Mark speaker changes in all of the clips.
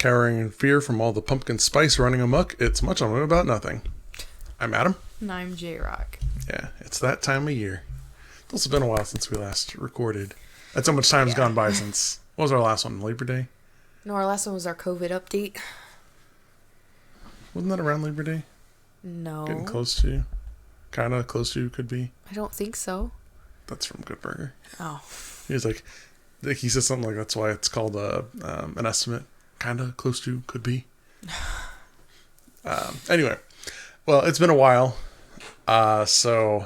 Speaker 1: Cowering in fear from all the pumpkin spice running amok, it's much ado about nothing. I'm Adam.
Speaker 2: And I'm J-Rock.
Speaker 1: Yeah, it's that time of year. It's also been a while since we last recorded. That's how much time's gone by since... What was our last one? Labor Day?
Speaker 2: No, our last one was our COVID update.
Speaker 1: Wasn't that around Labor Day?
Speaker 2: No.
Speaker 1: Getting close to? Kind of close to could be.
Speaker 2: I don't think so.
Speaker 1: That's from Good Burger.
Speaker 2: Oh.
Speaker 1: He was like... He said something like that's why it's called an estimate. Kind of close to could be. Anyway. Well, it's been a while. So...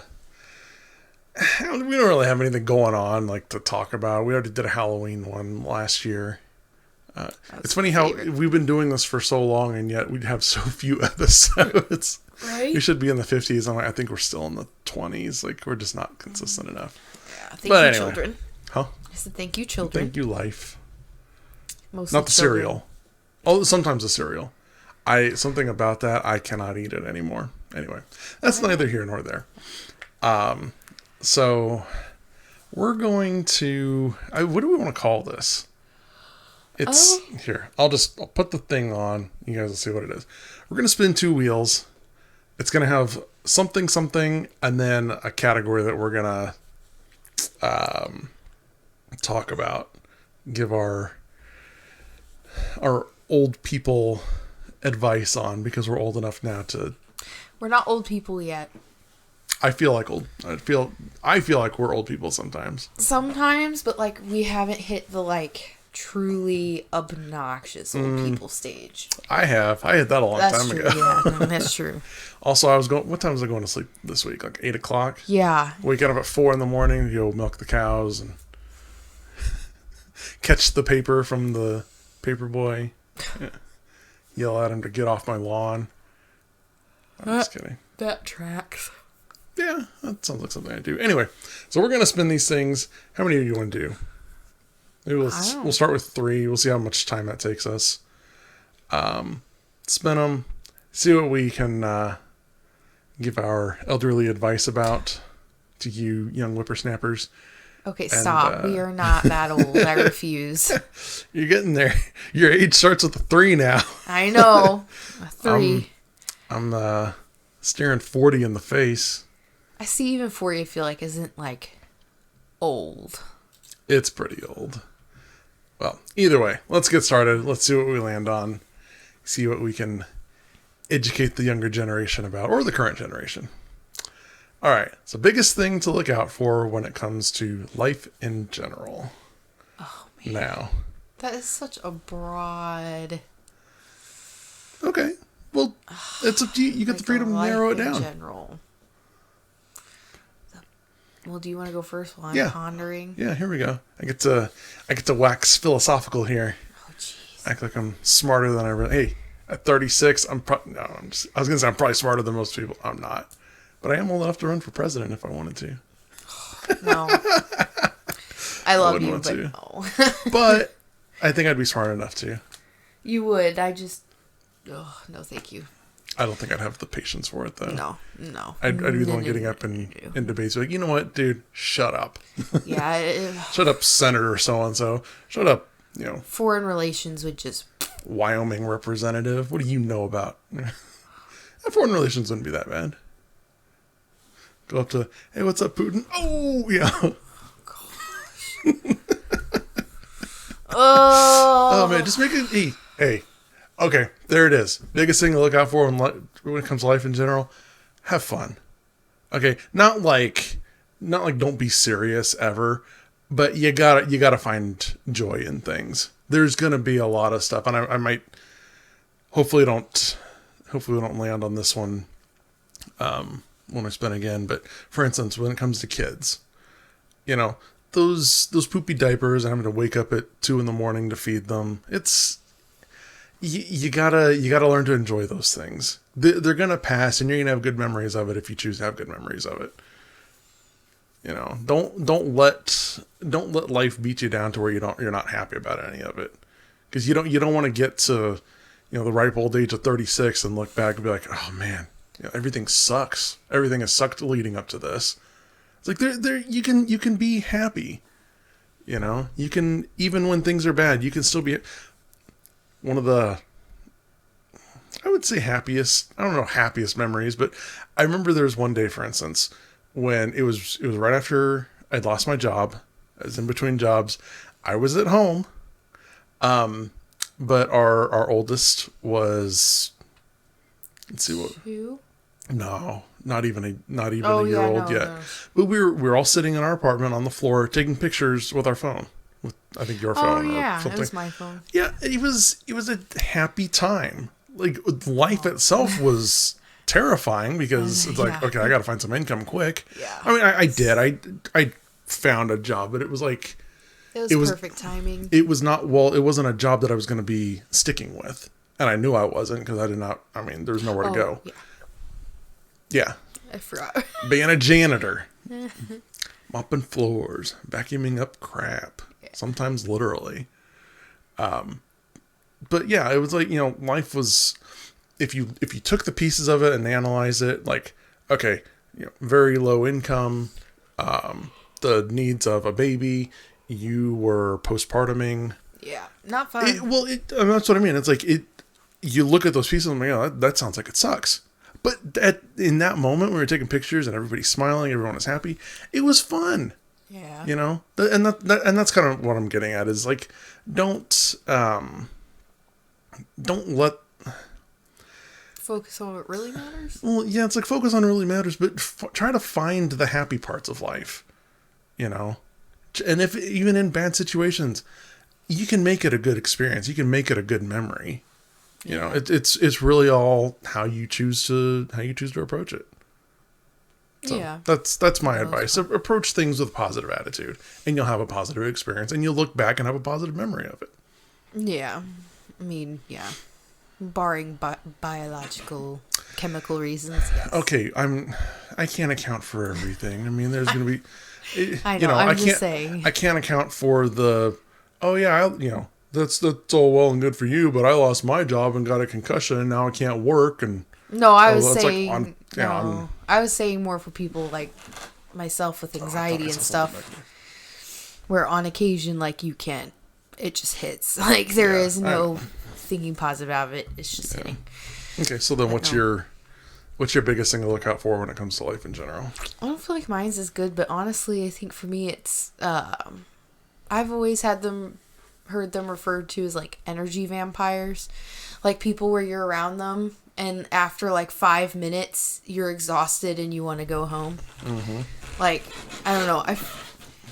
Speaker 1: We don't really have anything going on like to talk about. We already did a Halloween one last year. It's funny how we've been doing this for so long and yet we have so few episodes.
Speaker 2: Right?
Speaker 1: We should be in the 50s and I think we're still in the 20s. Like we're just not consistent enough.
Speaker 2: Yeah, thank you, children.
Speaker 1: Huh?
Speaker 2: I said thank you, children.
Speaker 1: Thank you, life.
Speaker 2: Mostly
Speaker 1: not the
Speaker 2: children. Cereal.
Speaker 1: Oh, sometimes the cereal. Something about that, I cannot eat it anymore. Anyway, that's neither here nor there. So we're going to, what do we want to call this? It's here. I'll put the thing on. You guys will see what it is. We're going to spin two wheels. It's going to have something, and then a category that we're going to talk about. Give our old people advice on, because we're old enough now to.
Speaker 2: We're not old people yet.
Speaker 1: I feel like we're old people sometimes.
Speaker 2: Sometimes, but like we haven't hit the like truly obnoxious old people stage.
Speaker 1: I hit that a long time ago.
Speaker 2: Yeah, no, that's true.
Speaker 1: Also, what time was I going to sleep this week? Like 8 o'clock?
Speaker 2: Yeah.
Speaker 1: Waking up at 4 in the morning to go milk the cows and catch the paper from the paper boy. Yeah. Yell at him to get off my lawn. I'm just kidding.
Speaker 2: That tracks.
Speaker 1: Yeah, that sounds like something I do. Anyway, so we're going to spin these things. How many do you want to do? Maybe we'll start with 3. We'll see how much time that takes us. Spin them. See what we can give our elderly advice about to you young whippersnappers.
Speaker 2: Okay, stop. We are not that old. I refuse.
Speaker 1: You're getting there. Your age starts with a 3 now.
Speaker 2: I know. A 3.
Speaker 1: I'm staring 40 in the face.
Speaker 2: I see even 40 I feel like isn't like old.
Speaker 1: It's pretty old. Well, either way, let's get started. Let's see what we land on. See what we can educate the younger generation about, or the current generation. All right. So biggest thing to look out for when it comes to life in general.
Speaker 2: Oh, man.
Speaker 1: Now.
Speaker 2: That is such a broad...
Speaker 1: Okay. Well, it's up to you. You get the freedom to narrow it down.
Speaker 2: In general. Well, do you want to go first while I'm pondering?
Speaker 1: Yeah, here we go. I get to wax philosophical here.
Speaker 2: Oh, jeez.
Speaker 1: Act like I'm smarter than I really. Hey, at 36, I was gonna say I'm probably smarter than most people. I'm not, but I am old enough to run for president if I wanted to.
Speaker 2: No, I love you, but no.
Speaker 1: But I think I'd be smart enough to.
Speaker 2: You would. I just. Oh, no, thank you.
Speaker 1: I don't think I'd have the patience for it, though.
Speaker 2: No.
Speaker 1: I'd be the one getting up in debates like, you know what, dude, shut up.
Speaker 2: Yeah.
Speaker 1: Shut up, Senator so-and-so. Shut up,
Speaker 2: Foreign relations would just...
Speaker 1: Wyoming representative. What do you know about? Foreign relations wouldn't be that bad. Go up to, hey, what's up, Putin? Oh, yeah.
Speaker 2: Gosh. Oh,
Speaker 1: man, just make it, hey. Okay, there it is. Biggest thing to look out for when it comes to life in general, have fun. Okay, not like don't be serious ever, but you gotta find joy in things. There's gonna be a lot of stuff, and I might hopefully we don't land on this one when I spin again. But for instance, when it comes to kids, those poopy diapers and having to wake up at 2 a.m. to feed them, it's. You gotta learn to enjoy those things. They're gonna pass, and you're gonna have good memories of it if you choose to have good memories of it. Don't let life beat you down to where you're not happy about any of it, because you don't want to get to the ripe old age of 36 and look back and be like, oh man, everything sucks. Everything has sucked leading up to this. It's like you can be happy. You can, even when things are bad, you can still be. one of the, I would say happiest, I don't know, happiest memories, but I remember there was one day, for instance, when it was right after I'd lost my job. I was in between jobs. I was at home. But our oldest was, let's see what,
Speaker 2: 2?
Speaker 1: no, not even
Speaker 2: Oh,
Speaker 1: a year
Speaker 2: yeah,
Speaker 1: old
Speaker 2: no,
Speaker 1: yet.
Speaker 2: no.
Speaker 1: But we were all sitting in our apartment on the floor taking pictures with our phone, with I think your
Speaker 2: Oh,
Speaker 1: phone or
Speaker 2: yeah. It
Speaker 1: something.
Speaker 2: was my phone.
Speaker 1: Yeah, it was a happy time. Like life itself was terrifying because it's like,
Speaker 2: Yeah.
Speaker 1: okay, I got to find some income quick.
Speaker 2: Yeah.
Speaker 1: I mean, I did. I found a job, but it was like,
Speaker 2: It was
Speaker 1: was-
Speaker 2: perfect timing.
Speaker 1: it was not, well, it wasn't a job that I was going to be sticking with. And I knew I wasn't because I did not, I mean, there's nowhere to go.
Speaker 2: Yeah.
Speaker 1: Yeah.
Speaker 2: I forgot.
Speaker 1: Being a janitor, mopping floors, vacuuming up crap, sometimes literally. But yeah, it was like, life was, if you took the pieces of it and analyze it, like, okay, very low income, the needs of a baby, you were postpartuming.
Speaker 2: Yeah. Not fun.
Speaker 1: I mean, that's what I mean. It's like you look at those pieces and I'm like, that sounds like it sucks. But in that moment when we were taking pictures and everybody's smiling, everyone was happy, it was fun.
Speaker 2: Yeah.
Speaker 1: And that's kind of what I'm getting at is like, don't let,
Speaker 2: Focus on what really matters.
Speaker 1: well, yeah, it's like focus on what really matters, but try to find the happy parts of life, and if even in bad situations, you can make it a good experience. You can make it a good memory. It's really all how you choose to approach it. So
Speaker 2: Yeah.
Speaker 1: that's my advice. Approach things with a positive attitude, and you'll have a positive experience, and you'll look back and have a positive memory of it.
Speaker 2: Yeah. I mean, yeah. Barring biological, chemical reasons. Yes.
Speaker 1: Okay, I can't account for everything. I mean, there's going to be,
Speaker 2: I know. I'm just
Speaker 1: can't,
Speaker 2: saying.
Speaker 1: I can't account for the, oh yeah, that's all well and good for you, but I lost my job and got a concussion and now I can't work. And
Speaker 2: No, I was
Speaker 1: that's
Speaker 2: saying. I was saying more for people like myself with anxiety and stuff. Where on occasion, like it just hits. Like there is no thinking positive out of it. It's just hitting.
Speaker 1: Okay, so then what's your biggest thing to look out for when it comes to life in general?
Speaker 2: I don't feel like mine's as good, but honestly, I think for me, it's I've always heard them referred to as like energy vampires, like people where you're around them and after like 5 minutes you're exhausted and you want to go home. Mm-hmm. Like I don't know,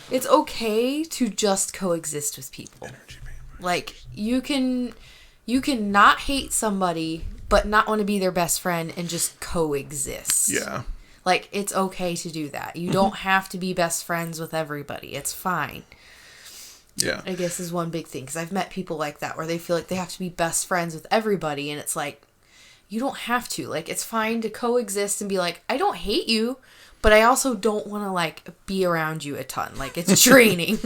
Speaker 2: it's okay to just coexist with people.
Speaker 1: Energy vampire.
Speaker 2: Like you can not hate somebody but not want to be their best friend and just coexist.
Speaker 1: Yeah.
Speaker 2: Like, it's okay to do that. You don't have to be best friends with everybody. It's fine.
Speaker 1: Yeah.
Speaker 2: I guess is one big thing. Because I've met people like that where they feel like they have to be best friends with everybody. And it's like, you don't have to. Like, it's fine to coexist and be like, I don't hate you, but I also don't want to, like, be around you a ton. Like, it's draining.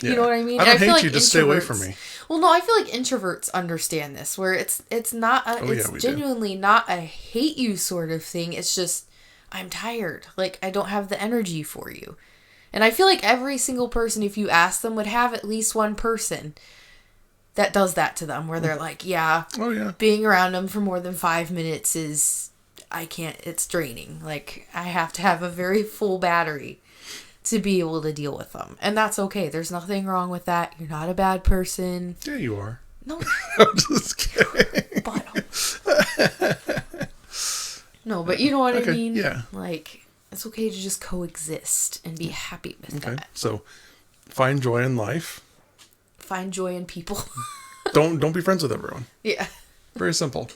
Speaker 2: You know what I mean?
Speaker 1: I don't
Speaker 2: feel
Speaker 1: hate
Speaker 2: like
Speaker 1: you, just stay away from me.
Speaker 2: Well, no, I feel like introverts understand this, where it's not, it's genuinely not a hate you sort of thing. It's just, I'm tired. Like, I don't have the energy for you. And I feel like every single person, if you ask them, would have at least one person that does that to them, where they're like, yeah, being around them for more than 5 minutes is, I can't, it's draining. Like, I have to have a very full battery to be able to deal with them. And that's okay. There's nothing wrong with that. You're not a bad person.
Speaker 1: Yeah, you are.
Speaker 2: No.
Speaker 1: I'm just kidding.
Speaker 2: No, but you know what I mean?
Speaker 1: Yeah.
Speaker 2: Like, it's okay to just coexist and be happy with that.
Speaker 1: So, find joy in life.
Speaker 2: Find joy in people.
Speaker 1: Don't be friends with everyone.
Speaker 2: Yeah.
Speaker 1: Very simple.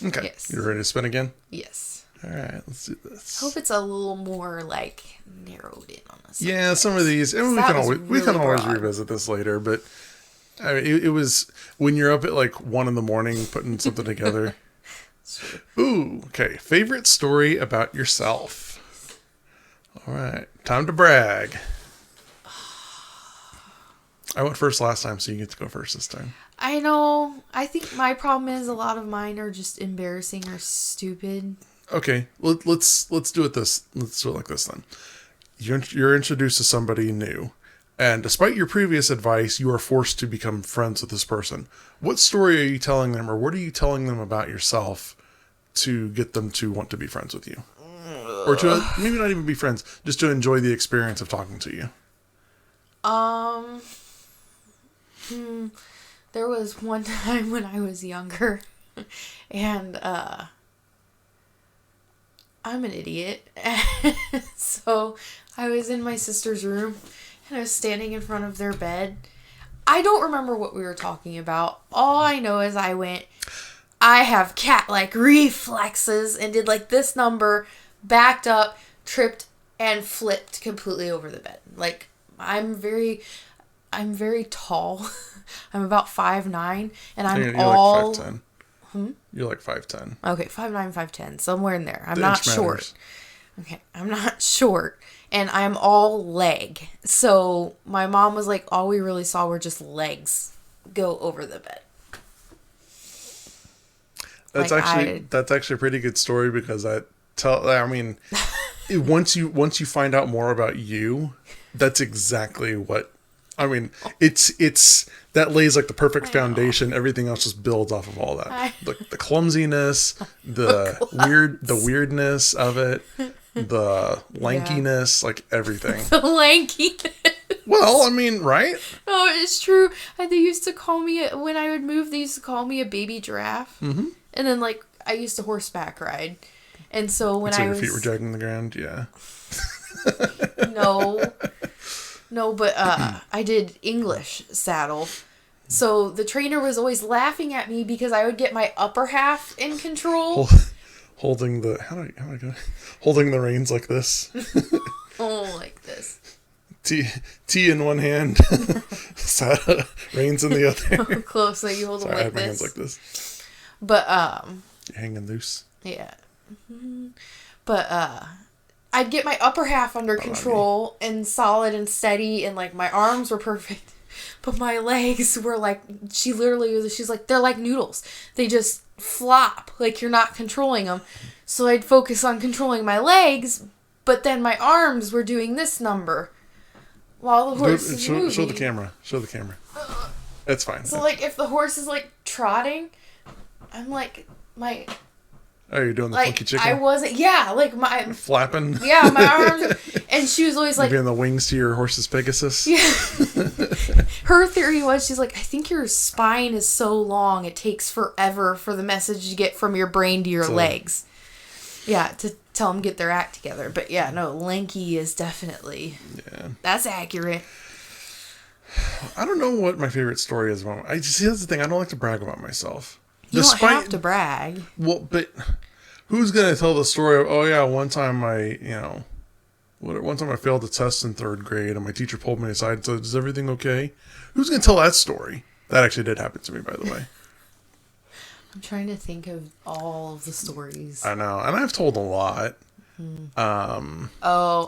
Speaker 1: Okay.
Speaker 2: Yes.
Speaker 1: You ready to spin again?
Speaker 2: Yes.
Speaker 1: All right, let's do this.
Speaker 2: I hope it's a little more, like, narrowed in on us.
Speaker 1: Yeah, some of these, and we can always revisit this later, but I mean, it was when you're up at like 1 a.m. putting something together. Ooh, okay. Favorite story about yourself. All right, time to brag. I went first last time, so you get to go first this time.
Speaker 2: I know. I think my problem is a lot of mine are just embarrassing or stupid.
Speaker 1: Okay, let's do it like this then. You're introduced to somebody new. And despite your previous advice, you are forced to become friends with this person. What story are you telling them, or what are you telling them about yourself to get them to want to be friends with you? Or to maybe not even be friends, just to enjoy the experience of talking to you?
Speaker 2: There was one time when I was younger, and I'm an idiot. So I was in my sister's room, and I was standing in front of their bed. I don't remember what we were talking about. All I know is I have cat-like reflexes, and did like this number, backed up, tripped, and flipped completely over the bed. Like, I'm very tall. I'm about 5'9", and I'm
Speaker 1: You're
Speaker 2: all...
Speaker 1: like 5'10". You're like 5'10".
Speaker 2: Okay, 5'9", 5'10", somewhere in there. I'm
Speaker 1: The
Speaker 2: not
Speaker 1: inch
Speaker 2: short.
Speaker 1: matters.
Speaker 2: Okay, I'm not short, and I'm all leg. So my mom was like, all we really saw were just legs go over the bed.
Speaker 1: That's actually a pretty good story, because once you find out more about you, that's exactly what it's that lays like the perfect foundation. Everything else just builds off of all that. The clumsiness, the weirdness of it, the lankiness, like everything.
Speaker 2: The lankiness.
Speaker 1: Well, I mean, right?
Speaker 2: Oh, it's true. They used to call me, when I would move, they used to call me a baby giraffe. Mm-hmm. And then, like, I used to horseback ride. And so when
Speaker 1: your feet were dragging the ground, yeah.
Speaker 2: No, but I did English saddle. So the trainer was always laughing at me because I would get my upper half in control.
Speaker 1: Holding the how do I go? Holding the reins like this.
Speaker 2: Oh, like this.
Speaker 1: T in one hand, reins in the other.
Speaker 2: Close, so you hold them like
Speaker 1: I have
Speaker 2: this.
Speaker 1: my hands like this.
Speaker 2: But
Speaker 1: you're hanging loose.
Speaker 2: Yeah. Mm-hmm. But I'd get my upper half under control and solid and steady, and like my arms were perfect, but my legs were like, she's like, they're like noodles. They just flop, like you're not controlling them. So I'd focus on controlling my legs, but then my arms were doing this number while the horse is moving.
Speaker 1: Show the camera. That's fine.
Speaker 2: So like if the horse is like trotting, I'm like
Speaker 1: Oh, you're doing the funky chicken?
Speaker 2: I wasn't, yeah, like my...
Speaker 1: Flapping?
Speaker 2: Yeah, my arms, and she was always like...
Speaker 1: You're giving the wings to your horse's Pegasus?
Speaker 2: Yeah. Her theory was, she's like, I think your spine is so long, it takes forever for the message to get from your brain to your legs. Yeah, to tell them get their act together. But yeah, no, lanky is definitely... Yeah. That's accurate.
Speaker 1: I don't know what my favorite story is about. See, that's the thing, I don't like to brag about myself.
Speaker 2: You don't have to brag.
Speaker 1: Well, but who's going to tell the story of, oh yeah, one time I failed a test in 3rd grade and my teacher pulled me aside and said, is everything okay? Who's going to tell that story? That actually did happen to me, by the way.
Speaker 2: I'm trying to think of all of the stories.
Speaker 1: I know, and I've told a lot.
Speaker 2: Mm-hmm.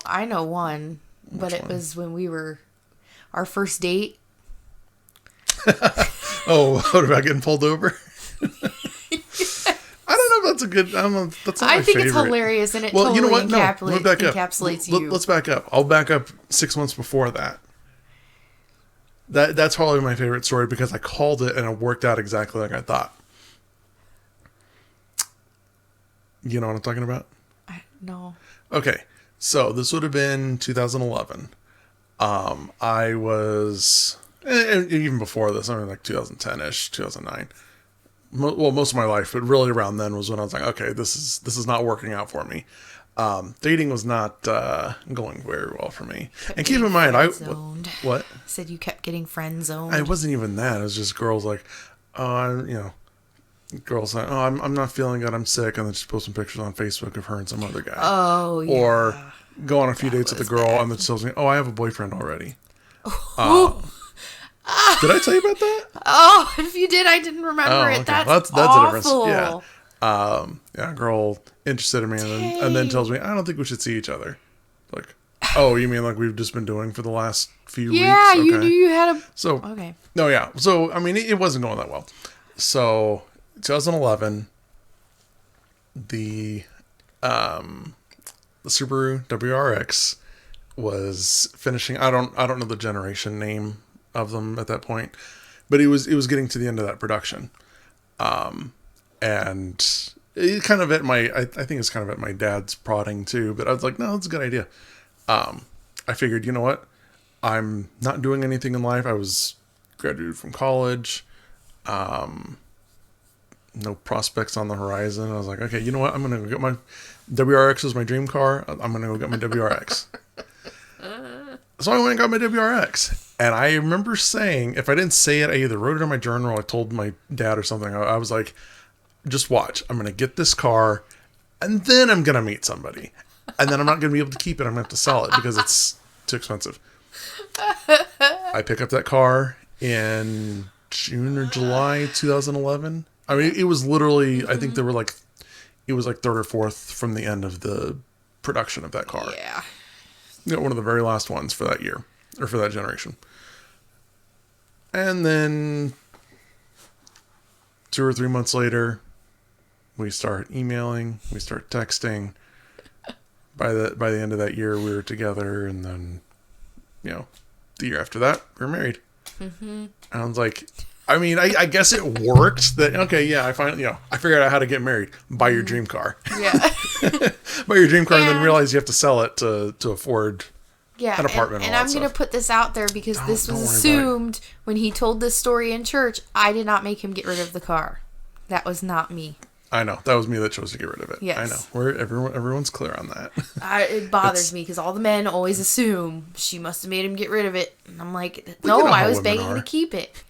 Speaker 2: I know one, but it was when we were our first date.
Speaker 1: Oh, what about getting pulled over? I don't know if that's a good. I don't know. That's not my favorite.
Speaker 2: It's hilarious, and it totally
Speaker 1: you know what? No,
Speaker 2: encapsulates you.
Speaker 1: Let's back up. I'll back up 6 months before that. That's probably my favorite story because I called it and it worked out exactly like I thought. You know what I'm talking about?
Speaker 2: No.
Speaker 1: Okay, so this would have been 2011. I was, and even before this, I mean like 2010-ish, 2009. Most of my life, but really around then was when I was like, okay, this is not working out for me. Dating was not going very well for me. And keep in mind, what?
Speaker 2: Said you kept getting friend zoned.
Speaker 1: I wasn't even that. It was just girls like, girls like, oh, I'm not feeling good, I'm sick, and then just post some pictures on Facebook of her and some other guy.
Speaker 2: Oh, yeah.
Speaker 1: Or go on a few dates with a girl and then tells me, oh, I have a boyfriend already. Did I tell you about that?
Speaker 2: Oh, if you did, I didn't remember it. Okay. That's awful.
Speaker 1: A difference. Yeah. A girl interested in me and then tells me, I don't think we should see each other. Like, oh, you mean like we've just been doing for the last few weeks?
Speaker 2: Yeah, okay. You knew you had a...
Speaker 1: So,
Speaker 2: okay.
Speaker 1: No, yeah. So, I mean, it wasn't going that well. So, 2011, the Subaru WRX was finishing. I don't know the generation name of them at that point, but it was getting to the end of that production, and it kind of at my I think it's kind of at my dad's prodding too. But I was like, no, that's a good idea. I figured, you know what, I'm not doing anything in life. I was graduated from college. No prospects on the horizon. I was like, okay, you know what? I'm going to go get my WRX was my dream car. I'm going to go get my WRX. So I went and got my WRX. And I remember saying, if I didn't say it, I either wrote it in my journal or I told my dad or something. I was like, just watch. I'm going to get this car and then I'm going to meet somebody. And then I'm not going to be able to keep it. I'm going to have to sell it because it's too expensive. I pick up that car in June or July 2011. I mean, it was literally, I think it was like third or fourth from the end of the production of that car.
Speaker 2: Yeah.
Speaker 1: You know, one of the very last ones for that year, or for that generation. And then 2 or 3 months later, we start emailing, we start texting. By the end of that year, we were together, and then, you know, the year after that, we were married. Mm-hmm. And I was like, I mean, I guess it worked. That okay, yeah. I figured out how to get married. Buy your dream car.
Speaker 2: Yeah.
Speaker 1: Buy your dream car, and then realize you have to sell it to afford an apartment.
Speaker 2: And I'm going to put this out there because this was assumed when he told this story in church. I did not make him get rid of the car. That was not me.
Speaker 1: I know that was me that chose to get rid of it.
Speaker 2: Yes.
Speaker 1: I know. Everyone's clear on that.
Speaker 2: It bothers me because all the men always assume she must have made him get rid of it, and I'm like, no, I was begging to keep it.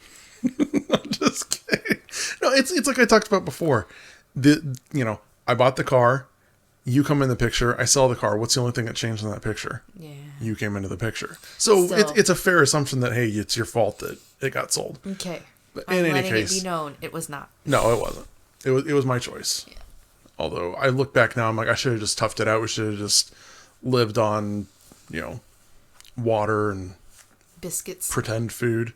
Speaker 1: I'm just kidding. No, it's like I talked about before. I bought the car. You come in the picture. I sell the car. What's the only thing that changed in that picture? Yeah. You came into the picture. So it's a fair assumption that, hey, it's your fault that it got sold.
Speaker 2: Okay.
Speaker 1: But in any case,
Speaker 2: it be known, it was not.
Speaker 1: No, it wasn't. It was my choice. Yeah. Although I look back now, I'm like, I should have just toughed it out. We should have just lived on, water and
Speaker 2: biscuits,
Speaker 1: pretend food.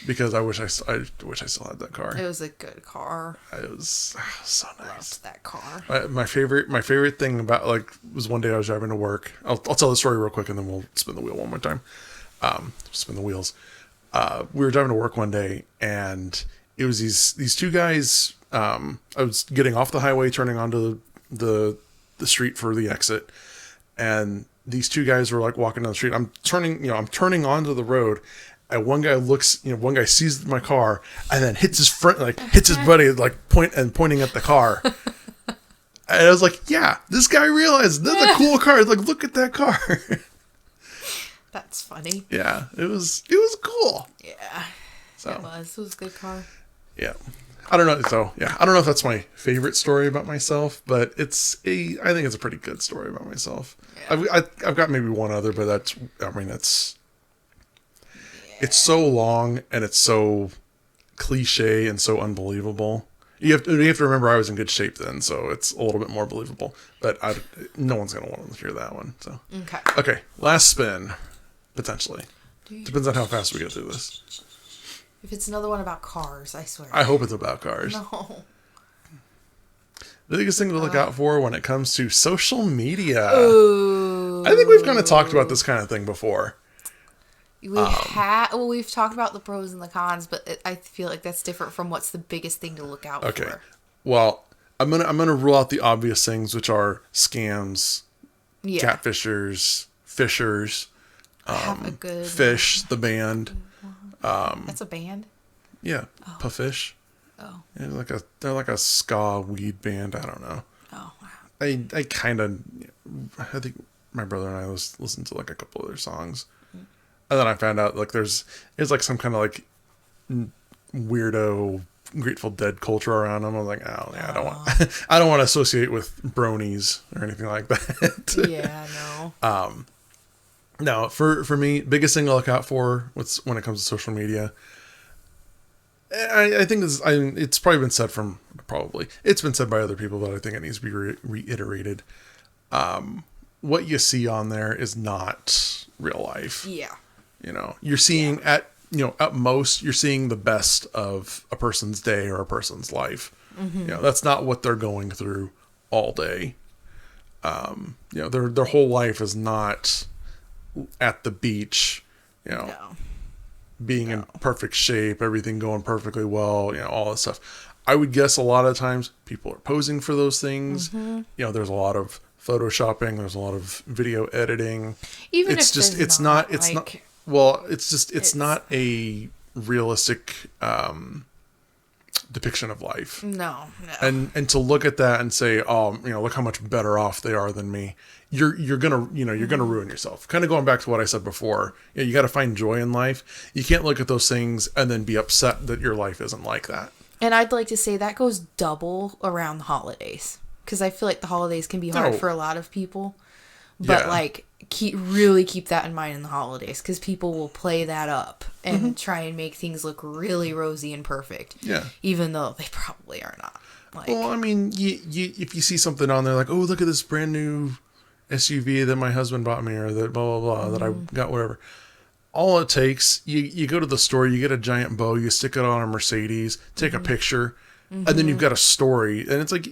Speaker 1: Because I wish I still had that car.
Speaker 2: It was a good car.
Speaker 1: It was so nice.
Speaker 2: Loved that car.
Speaker 1: My favorite thing about was one day I was driving to work. I'll tell the story real quick and then we'll spin the wheel one more time. Spin the wheels. We were driving to work one day and it was these two guys. I was getting off the highway, turning onto the street for the exit, and these two guys were walking down the street. I'm turning onto the road. And one guy sees my car and then hits his friend, hits his buddy, pointing at the car. And I was like, yeah, this guy realized that's a cool car. Look at that car.
Speaker 2: That's funny.
Speaker 1: Yeah, it was cool.
Speaker 2: Yeah, it was a good car.
Speaker 1: Yeah. I don't know. So yeah, I don't know if that's my favorite story about myself, but I think it's a pretty good story about myself. Yeah. I've got maybe one other, but it's so long and it's so cliche and so unbelievable. You have to remember I was in good shape then, so it's a little bit more believable. But no one's gonna want to hear that one. So okay, last spin, potentially. Depends on how fast we get through this.
Speaker 2: If it's another one about cars, I swear.
Speaker 1: I hope it's about cars.
Speaker 2: No.
Speaker 1: The biggest thing to look out for when it comes to social media.
Speaker 2: Ooh.
Speaker 1: I think we've kind of talked about this kind of thing before.
Speaker 2: We've talked about the pros and the cons, but I feel like that's different from what's the biggest thing to look out for.
Speaker 1: Okay. Well, I'm gonna rule out the obvious things, which are scams, catfishers, fishers, Fish, the band.
Speaker 2: That's a band?
Speaker 1: Yeah, Puffish.
Speaker 2: Oh.
Speaker 1: Yeah, they're like a ska weed band. I don't know.
Speaker 2: Oh, wow.
Speaker 1: I think my brother and I listened to a couple of their songs. And then I found out there's some kind of weirdo Grateful Dead culture around them. I was like, oh yeah, I don't want to associate with bronies or anything like that.
Speaker 2: Yeah, no.
Speaker 1: No, for me, biggest thing to look out for when it comes to social media. I think it's probably been said it's been said by other people, but I think it needs to be reiterated. What you see on there is not real life.
Speaker 2: Yeah.
Speaker 1: You're seeing at most, you're seeing the best of a person's day or a person's life. Mm-hmm. That's not what they're going through all day. Their whole life is not at the beach, being in perfect shape, everything going perfectly well, all that stuff. I would guess a lot of times people are posing for those things. There's a lot of photoshopping, there's a lot of video editing.
Speaker 2: Even
Speaker 1: it's
Speaker 2: if
Speaker 1: just
Speaker 2: there's
Speaker 1: it's
Speaker 2: not,
Speaker 1: not well, it's not a realistic depiction of life.
Speaker 2: No.
Speaker 1: And to look at that and say, oh, look how much better off they are than me. You're gonna ruin yourself. Kind of going back to what I said before. You got to find joy in life. You can't look at those things and then be upset that your life isn't like that.
Speaker 2: And I'd like to say that goes double around the holidays, because I feel like the holidays can be hard for a lot of people. But keep that in mind in the holidays, because people will play that up and try and make things look really rosy and perfect.
Speaker 1: Yeah.
Speaker 2: Even though they probably are not.
Speaker 1: Well, I mean, if you see something on there like, oh, look at this brand new SUV that my husband bought me, or that blah, blah, blah, that I got, whatever. All it takes, you go to the store, you get a giant bow, you stick it on a Mercedes, take a picture, and then you've got a story. And it's like,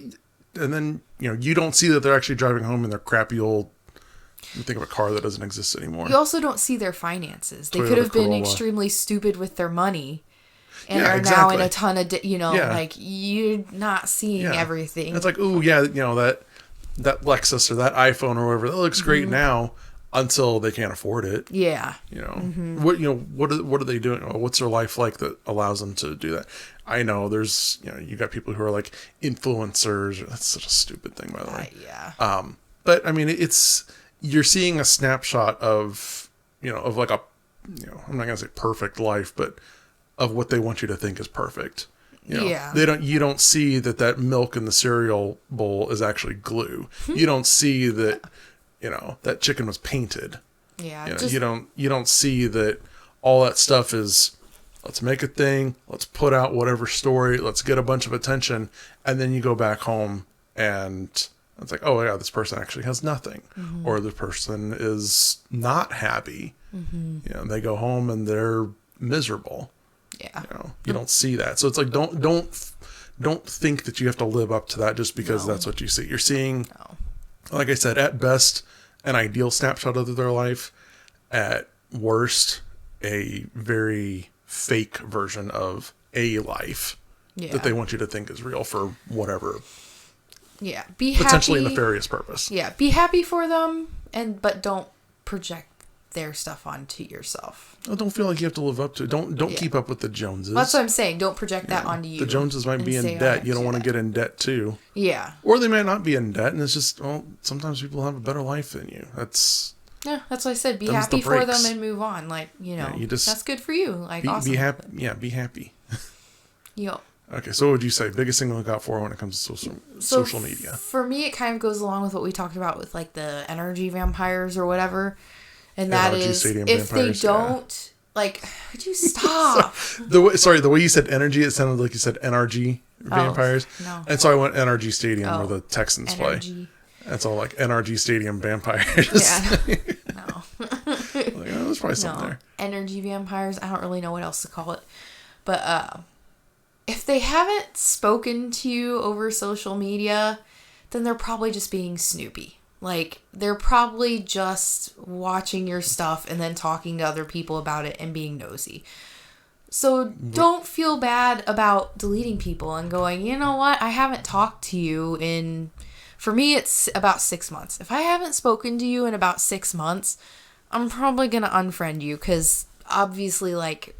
Speaker 1: and then, you don't see that they're actually driving home in their crappy old, you think of a car that doesn't exist anymore.
Speaker 2: You also don't see their finances. They could have been extremely stupid with their money and are now in a ton of, you're not seeing everything.
Speaker 1: It's like, ooh, yeah, that Lexus or that iPhone or whatever, that looks great now until they can't afford it.
Speaker 2: Yeah.
Speaker 1: What are they doing? What's their life like that allows them to do that? I know there's, you got people who are like influencers. That's such a stupid thing, by the way.
Speaker 2: Yeah.
Speaker 1: But I mean, you're seeing a snapshot of, of like a, I'm not going to say perfect life, but of what they want you to think is perfect. You don't see that milk in the cereal bowl is actually glue. You don't see that, that chicken was painted.
Speaker 2: Yeah.
Speaker 1: You don't see that all that stuff is, let's make a thing, let's put out whatever story, let's get a bunch of attention, and then you go back home and it's like, oh yeah, this person actually has nothing, or the person is not happy. They go home and they're miserable.
Speaker 2: Yeah.
Speaker 1: You don't see that. So it's like, don't think that you have to live up to that just because that's what you see. You're seeing, like I said, at best, an ideal snapshot of their life. At worst, a very fake version of a life that they want you to think is real for whatever.
Speaker 2: Yeah.
Speaker 1: Potentially nefarious purpose.
Speaker 2: Yeah. Be happy for them, but don't project their stuff onto yourself.
Speaker 1: Well, don't feel like you have to live up to it. Don't keep up with the Joneses.
Speaker 2: That's what I'm saying. Don't project that onto you.
Speaker 1: The Joneses might be in debt. You don't want to get in debt too.
Speaker 2: Yeah.
Speaker 1: Or they might not be in debt, and it's just, sometimes people have a better life than you. That's
Speaker 2: what I said. Be happy for them and move on. That's good for you. Awesome.
Speaker 1: Be happy. Yeah, be happy.
Speaker 2: Yo.
Speaker 1: Okay, so what would you say? Biggest thing to look out for when it comes to social media?
Speaker 2: For me, it kind of goes along with what we talked about with the energy vampires or whatever. And that is, if they don't, would you stop?
Speaker 1: The way you said energy, it sounded like you said NRG vampires.
Speaker 2: No.
Speaker 1: And so I went NRG Stadium where the Texans play. That's all NRG Stadium vampires.
Speaker 2: Yeah. No.
Speaker 1: There's probably something there.
Speaker 2: Energy vampires. I don't really know what else to call it. But if they haven't spoken to you over social media, then they're probably just being snoopy. They're probably just watching your stuff and then talking to other people about it and being nosy. So don't feel bad about deleting people and going, you know what? I haven't talked to you for me, it's about 6 months. If I haven't spoken to you in about 6 months, I'm probably going to unfriend you, because obviously,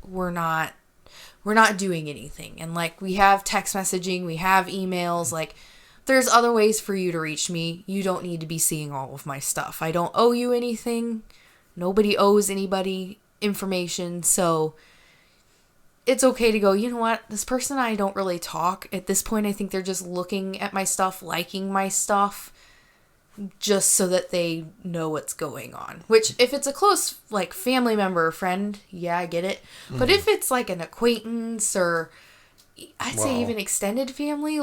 Speaker 2: we're not doing anything. And we have text messaging, we have emails, there's other ways for you to reach me. You don't need to be seeing all of my stuff. I don't owe you anything. Nobody owes anybody information. So it's okay to go, you know what? This person and I don't really talk. At this point, I think they're just looking at my stuff, liking my stuff, just so that they know what's going on. Which, if it's a close, family member or friend, yeah, I get it. But if it's an acquaintance or I'd say even extended family,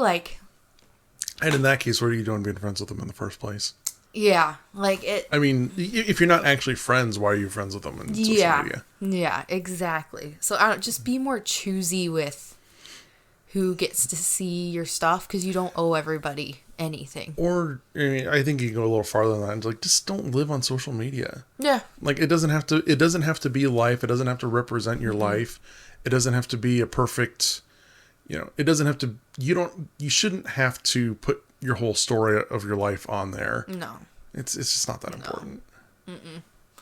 Speaker 1: And in that case, what are you doing being friends with them in the first place?
Speaker 2: Yeah, it...
Speaker 1: I mean, if you're not actually friends, why are you friends with them in social media?
Speaker 2: Yeah, exactly. So just be more choosy with who gets to see your stuff, because you don't owe everybody anything.
Speaker 1: Or, I mean, I think you go a little farther than that. It's like, just don't live on social media.
Speaker 2: Yeah.
Speaker 1: Like, it doesn't have to be life. It doesn't have to represent your life. It doesn't have to be a perfect, it doesn't have to, you shouldn't have to put your whole story of your life on there.
Speaker 2: No.
Speaker 1: It's just not that important.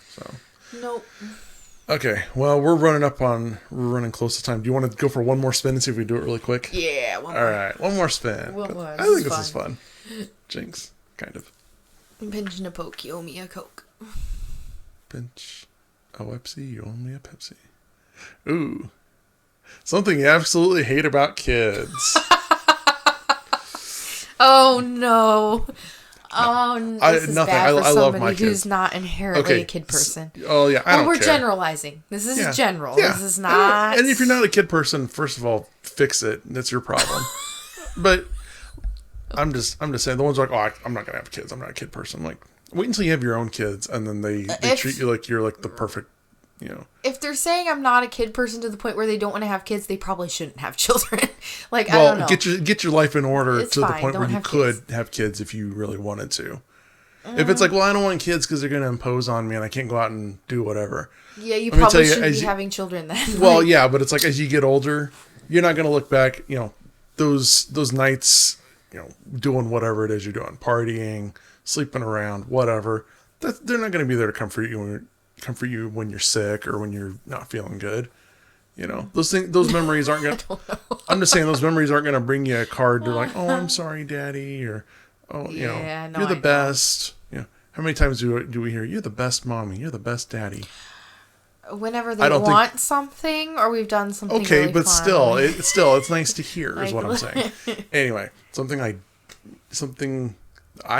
Speaker 1: So.
Speaker 2: Nope.
Speaker 1: Okay, well, we're running close to time. Do you want to go for one more spin and see if we do it really quick?
Speaker 2: Yeah,
Speaker 1: one more. All right, one more spin. I think this is fun. Jinx, kind of.
Speaker 2: Pinch and a poke, you owe me a Coke.
Speaker 1: Pinch a Pepsi, you owe me a Pepsi. Ooh. Something you absolutely hate about kids.
Speaker 2: Oh, no. Oh, this is bad for somebody who's not inherently a kid person.
Speaker 1: Oh, yeah, I don't care.
Speaker 2: We're generalizing. This is general. Yeah. This is not...
Speaker 1: And if you're not a kid person, first of all, fix it. That's your problem. But I'm just saying, the ones like, oh, I'm not going to have kids. I'm not a kid person. I'm like, wait until you have your own kids, and then they treat you like you're like the perfect,
Speaker 2: If they're saying I'm not a kid person to the point where they don't want to have kids, they probably shouldn't have children. Like, I don't know.
Speaker 1: Get your life in order
Speaker 2: it's
Speaker 1: to
Speaker 2: fine.
Speaker 1: the point where you could have kids if you really wanted to. If it's like, well, I don't want kids because they're going to impose on me and I can't go out and do whatever.
Speaker 2: Yeah, you probably shouldn't be having children then.
Speaker 1: Well, yeah, but it's like as you get older, you're not going to look back, those nights, doing whatever it is you're doing, partying, sleeping around, whatever. They're not going to be there to comfort you when you're sick or when you're not feeling good. Those memories aren't going to, I'm just saying those memories aren't going to bring you a card to like, oh, I'm sorry, Daddy, or, oh, you're the best. How many times do we hear, you're the best mommy, you're the best daddy?
Speaker 2: Whenever they want something or we've done something really
Speaker 1: but
Speaker 2: fun.
Speaker 1: it's nice to hear is what I'm saying. Anyway, something I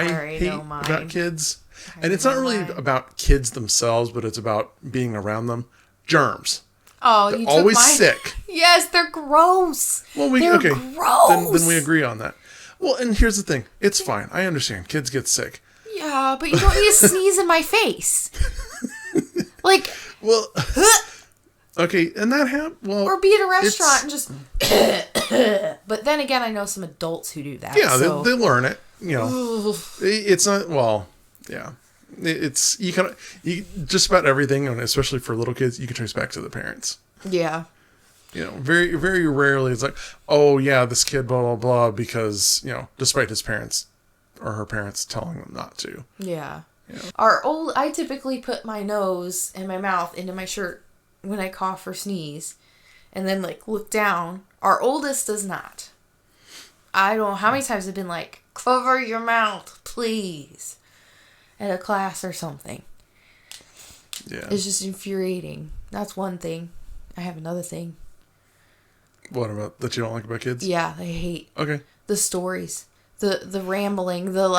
Speaker 1: hate about kids, and it's not really about kids themselves, but it's about being around them. Germs.
Speaker 2: Oh,
Speaker 1: they're always sick.
Speaker 2: Yes, they're gross.
Speaker 1: Well,
Speaker 2: they're gross.
Speaker 1: Then we agree on that. Well, and here's the thing. It's fine. I understand. Kids get sick.
Speaker 2: Yeah, but you don't need to sneeze in my face. Like,
Speaker 1: well, okay, and that happened. Well,
Speaker 2: or be at a restaurant and just. But then again, I know some adults who do that.
Speaker 1: Yeah, they learn it. It's not. Well, yeah. It's you just about everything, and especially for little kids, you can trace back to the parents.
Speaker 2: Yeah.
Speaker 1: Very, very rarely it's like, oh yeah, this kid blah blah blah because despite his parents or her parents telling them not to.
Speaker 2: Yeah. I typically put my nose and my mouth into my shirt when I cough or sneeze, and then like look down. Our oldest does not. I don't know how many times I've been like, cover your mouth, please. At a class or something. Yeah. It's just infuriating. That's one thing. I have another thing.
Speaker 1: What about that you don't like about kids?
Speaker 2: Yeah, I hate.
Speaker 1: Okay.
Speaker 2: The stories. The rambling. The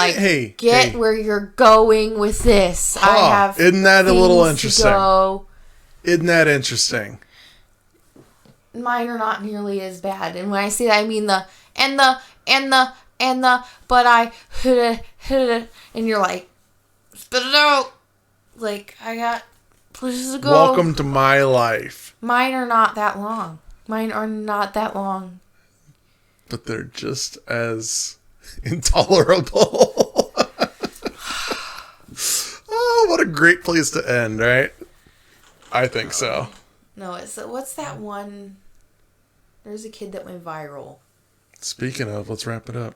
Speaker 2: where you're going with this. I have
Speaker 1: isn't that a little interesting? Isn't that interesting?
Speaker 2: Mine are not nearly as bad. And when I say that, I mean but I and you're like, spit it out. Like, I got places to go.
Speaker 1: Welcome to my life.
Speaker 2: Mine are not that long.
Speaker 1: But they're just as intolerable. Oh, what a great place to end, right? I think so.
Speaker 2: No, what's that one? There's a kid that went viral.
Speaker 1: Speaking of, let's wrap it up.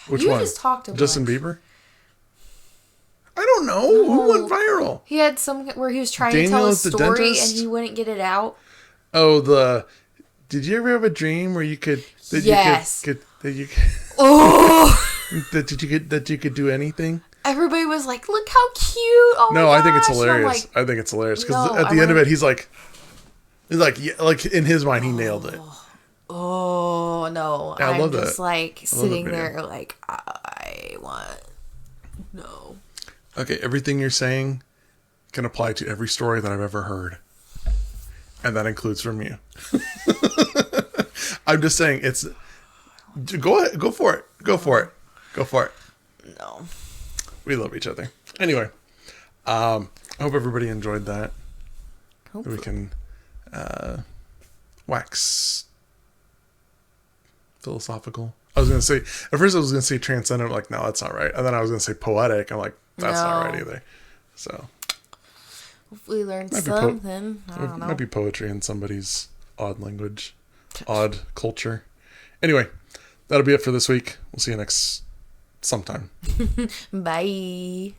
Speaker 1: Which
Speaker 2: you
Speaker 1: one?
Speaker 2: Just talked about
Speaker 1: Justin Bieber? I don't know. No. Who went viral?
Speaker 2: He had some where he was trying to tell a story and he wouldn't get it out.
Speaker 1: Oh, did you ever have a dream where you could?
Speaker 2: Yes.
Speaker 1: Oh. that you could do anything?
Speaker 2: Everybody was like, "Look how cute!" Oh
Speaker 1: no,
Speaker 2: my gosh.
Speaker 1: I think it's hilarious. I think it's hilarious because at the end of it, he's like in his mind, he nailed it.
Speaker 2: Oh no!
Speaker 1: Yeah, I love
Speaker 2: just
Speaker 1: that.
Speaker 2: Like sitting there, like I want no.
Speaker 1: Okay, everything you're saying can apply to every story that I've ever heard, and that includes from you. I'm just saying it's. Go ahead, go for it.
Speaker 2: No.
Speaker 1: We love each other. Anyway, I hope everybody enjoyed that.
Speaker 2: Hopefully.
Speaker 1: We can wax philosophical. I was gonna say at first I was gonna say transcendent. I'm like, no, that's not right. And then I was gonna say poetic. I'm like, that's not right either. So
Speaker 2: hopefully learn something. I don't know.
Speaker 1: Might be poetry in somebody's odd language, odd culture. Anyway, that'll be it for this week. We'll see you next sometime.
Speaker 2: Bye.